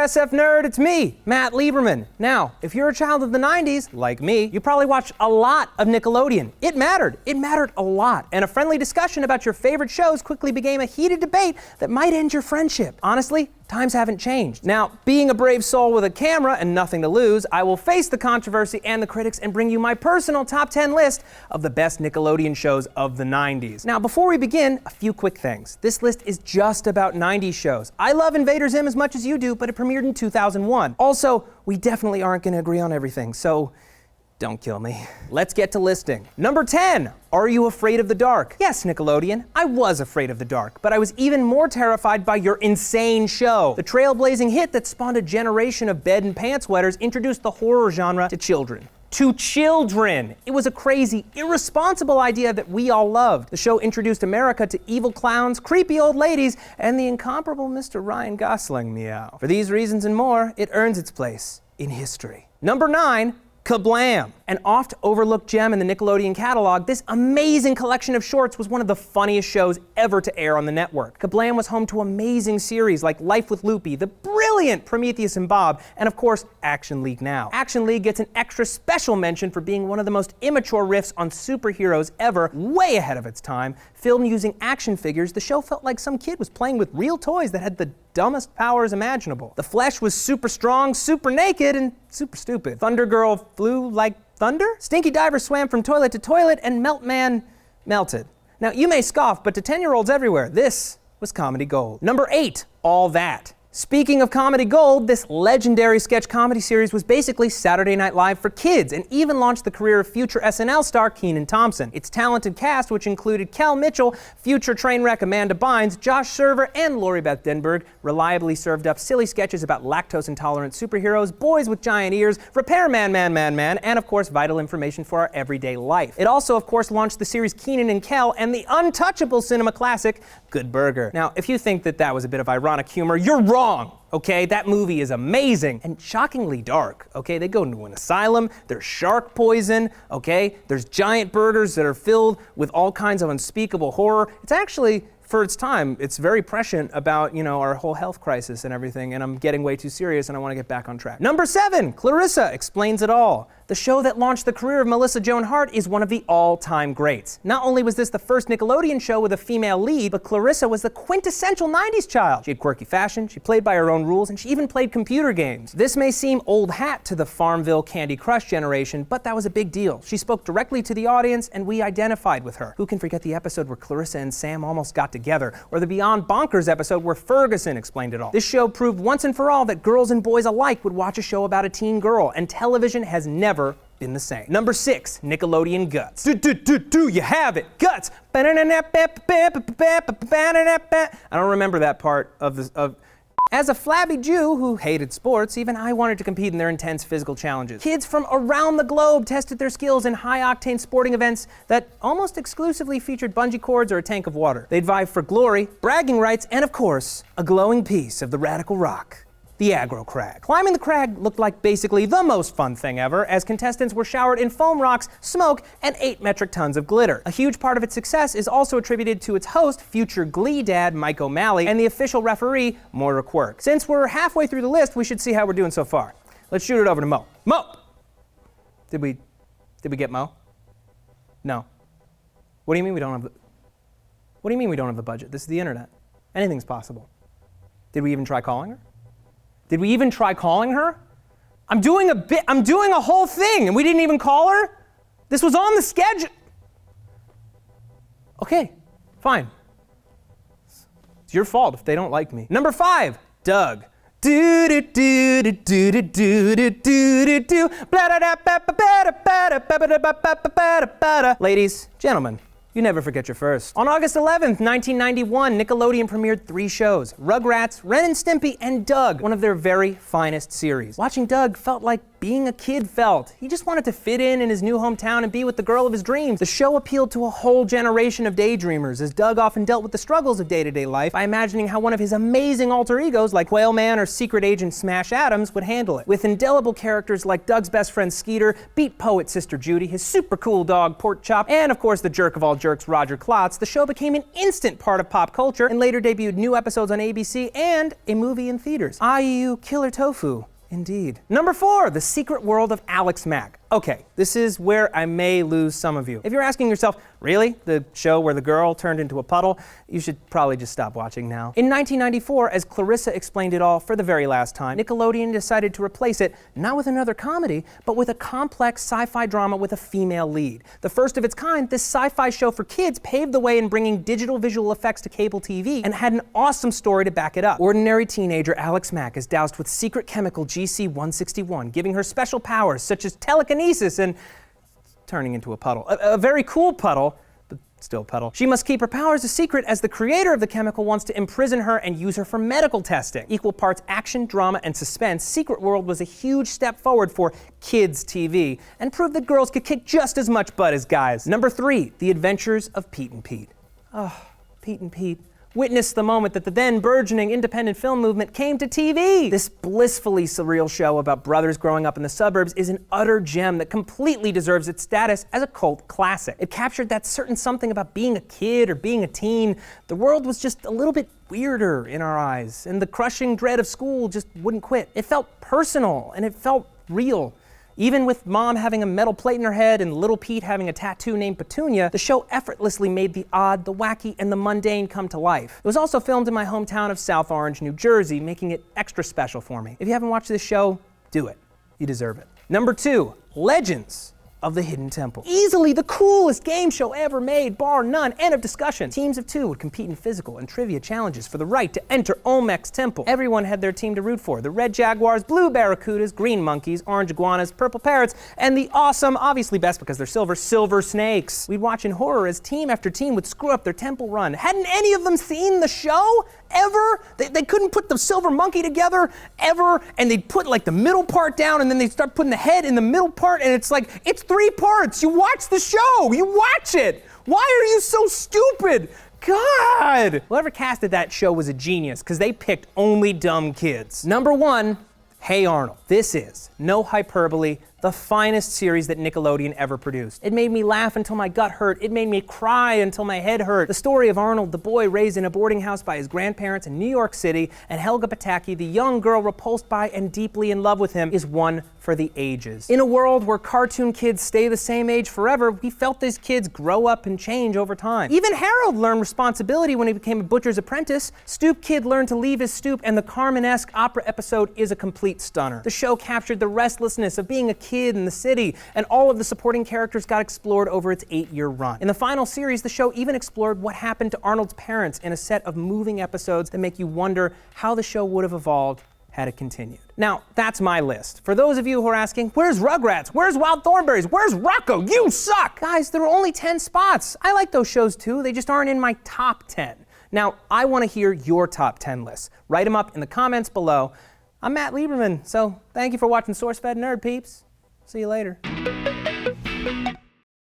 SF nerd, it's me, Matt Lieberman. Now, if you're a child of the 90s, like me, you probably watched a lot of Nickelodeon. It mattered a lot. And a friendly discussion about your favorite shows quickly became a heated debate that might end your friendship. Honestly, times haven't changed. Now, being a brave soul with a camera and nothing to lose, I will face the controversy and the critics and bring you my personal top 10 list of the best Nickelodeon shows of the 90s. Now, before we begin, a few quick things. This list is just about 90s shows. I love Invader Zim as much as you do, but it premiered in 2001. Also, we definitely aren't going to agree on everything, so don't kill me. Let's get to listing. Number 10, Are You Afraid of the Dark? Yes, Nickelodeon, I was afraid of the dark, but I was even more terrified by your insane show. The trailblazing hit that spawned a generation of bed and pants wetters introduced the horror genre to children. It was a crazy, irresponsible idea that we all loved. The show introduced America to evil clowns, creepy old ladies, and the incomparable Mr. Ryan Gosling, meow. For these reasons and more, it earns its place in history. Number 9, Kablam! An oft-overlooked gem in the Nickelodeon catalog, this amazing collection of shorts was one of the funniest shows ever to air on the network. Kablam was home to amazing series like Life with Loopy, the brilliant Prometheus and Bob, and of course, Action League Now. Action League gets an extra special mention for being one of the most immature riffs on superheroes ever, way ahead of its time. Filmed using action figures, the show felt like some kid was playing with real toys that had the dumbest powers imaginable. The Flesh was super strong, super naked, and super stupid. Thunder Girl flew like thunder? Stinky Diver swam from toilet to toilet, and Melt Man melted. Now, you may scoff, but to 10-year-olds everywhere, this was comedy gold. Number 8, All That. Speaking of comedy gold, this legendary sketch comedy series was basically Saturday Night Live for kids and even launched the career of future SNL star Kenan Thompson. Its talented cast, which included Kel Mitchell, future Trainwreck Amanda Bynes, Josh Server, and Lori Beth Denberg, reliably served up silly sketches about lactose-intolerant superheroes, boys with giant ears, Repairman Man, and of course vital information for our everyday life. It also, of course, launched the series Kenan and Kel and the untouchable cinema classic Good Burger. Now, if you think that was a bit of ironic humor, you're wrong, okay? That movie is amazing and shockingly dark, okay? They go into an asylum, there's shark poison, okay? There's giant burgers that are filled with all kinds of unspeakable horror. It's actually, for its time, it's very prescient about, our whole health crisis and everything, and I'm getting way too serious and I want to get back on track. Number 7, Clarissa Explains It All. The show that launched the career of Melissa Joan Hart is one of the all-time greats. Not only was this the first Nickelodeon show with a female lead, but Clarissa was the quintessential 90s child. She had quirky fashion, she played by her own rules, and she even played computer games. This may seem old hat to the Farmville Candy Crush generation, but that was a big deal. She spoke directly to the audience, and we identified with her. Who can forget the episode where Clarissa and Sam almost got together, or the Beyond Bonkers episode where Ferguson explained it all? This show proved once and for all that girls and boys alike would watch a show about a teen girl, and television has never been the same. Number 6, Nickelodeon Guts. Do you have it? Guts! I don't remember that part of As a flabby Jew who hated sports, even I wanted to compete in their intense physical challenges. Kids from around the globe tested their skills in high-octane sporting events that almost exclusively featured bungee cords or a tank of water. They'd vie for glory, bragging rights, and of course, a glowing piece of the radical rock. The aggro crag. Climbing the crag looked like basically the most fun thing ever, as contestants were showered in foam rocks, smoke, and 8 metric tons of glitter. A huge part of its success is also attributed to its host, future Glee dad Mike O'Malley, and the official referee, Moira Quirk. Since we're halfway through the list, we should see how we're doing so far. Let's shoot it over to Mo. Mo! Did we get Mo? No. What do you mean we don't have the budget? This is the internet. Anything's possible. Did we even try calling her? Did we even try calling her? I'm doing a whole thing and we didn't even call her? This was on the schedule. Okay, fine. It's your fault if they don't like me. Number 5, Doug. Ladies, gentlemen, you never forget your first. On August 11th, 1991, Nickelodeon premiered 3 shows: Rugrats, Ren and Stimpy, and Doug, one of their very finest series. Watching Doug felt like being a kid felt. He just wanted to fit in his new hometown and be with the girl of his dreams. The show appealed to a whole generation of daydreamers, as Doug often dealt with the struggles of day-to-day life by imagining how one of his amazing alter egos, like Whale Man or Secret Agent Smash Adams, would handle it. With indelible characters like Doug's best friend Skeeter, beat poet Sister Judy, his super cool dog Pork Chop, and of course the jerk of all jerks Roger Klotz, the show became an instant part of pop culture and later debuted new episodes on ABC and a movie in theaters. IU Killer Tofu. Indeed. Number 4, The Secret World of Alex Mack. Okay, this is where I may lose some of you. If you're asking yourself, really? The show where the girl turned into a puddle? You should probably just stop watching now. In 1994, as Clarissa explained it all for the very last time, Nickelodeon decided to replace it not with another comedy, but with a complex sci-fi drama with a female lead. The first of its kind, this sci-fi show for kids paved the way in bringing digital visual effects to cable TV and had an awesome story to back it up. Ordinary teenager Alex Mack is doused with secret chemical GC-161, giving her special powers such as telekinesis and turning into a puddle. A very cool puddle, but still a puddle. She must keep her powers a secret as the creator of the chemical wants to imprison her and use her for medical testing. Equal parts action, drama, and suspense, Secret World was a huge step forward for kids TV and proved that girls could kick just as much butt as guys. Number 3, The Adventures of Pete and Pete. Oh, Pete and Pete witnessed the moment that the then burgeoning independent film movement came to TV. This blissfully surreal show about brothers growing up in the suburbs is an utter gem that completely deserves its status as a cult classic. It captured that certain something about being a kid or being a teen. The world was just a little bit weirder in our eyes, and the crushing dread of school just wouldn't quit. It felt personal, and it felt real. Even with Mom having a metal plate in her head and little Pete having a tattoo named Petunia, the show effortlessly made the odd, the wacky, and the mundane come to life. It was also filmed in my hometown of South Orange, New Jersey, making it extra special for me. If you haven't watched this show, do it. You deserve it. Number 2, Legends of the Hidden Temple. Easily the coolest game show ever made, bar none, end of discussion. Teams of 2 would compete in physical and trivia challenges for the right to enter Olmec's temple. Everyone had their team to root for. The red jaguars, blue barracudas, green monkeys, orange iguanas, purple parrots, and the awesome, obviously best because they're silver snakes. We'd watch in horror as team after team would screw up their temple run. Hadn't any of them seen the show? Ever? They couldn't put the silver monkey together, ever, and they'd put like the middle part down and then they'd start putting the head in the middle part, and it's like, it's 3 parts. You watch the show. You watch it. Why are you so stupid? God! Whoever casted that show was a genius because they picked only dumb kids. Number 1, Hey Arnold. This is, no hyperbole, the finest series that Nickelodeon ever produced. It made me laugh until my gut hurt. It made me cry until my head hurt. The story of Arnold, the boy raised in a boarding house by his grandparents in New York City, and Helga Pataki, the young girl repulsed by and deeply in love with him, is one for the ages. In a world where cartoon kids stay the same age forever, we felt these kids grow up and change over time. Even Harold learned responsibility when he became a butcher's apprentice. Stoop Kid learned to leave his stoop, and the Carmen-esque opera episode is a complete stunner. The show captured the restlessness of being a kid in the city, and all of the supporting characters got explored over its 8-year run. In the final series, the show even explored what happened to Arnold's parents in a set of moving episodes that make you wonder how the show would have evolved had it continued. Now, that's my list. For those of you who are asking, where's Rugrats? Where's Wild Thornberrys? Where's Rocco? You suck! Guys, there are only 10 spots. I like those shows too, they just aren't in my top 10. Now, I want to hear your top 10 lists. Write them up in the comments below. I'm Matt Lieberman, so thank you for watching SourceFed Nerd Peeps. See you later.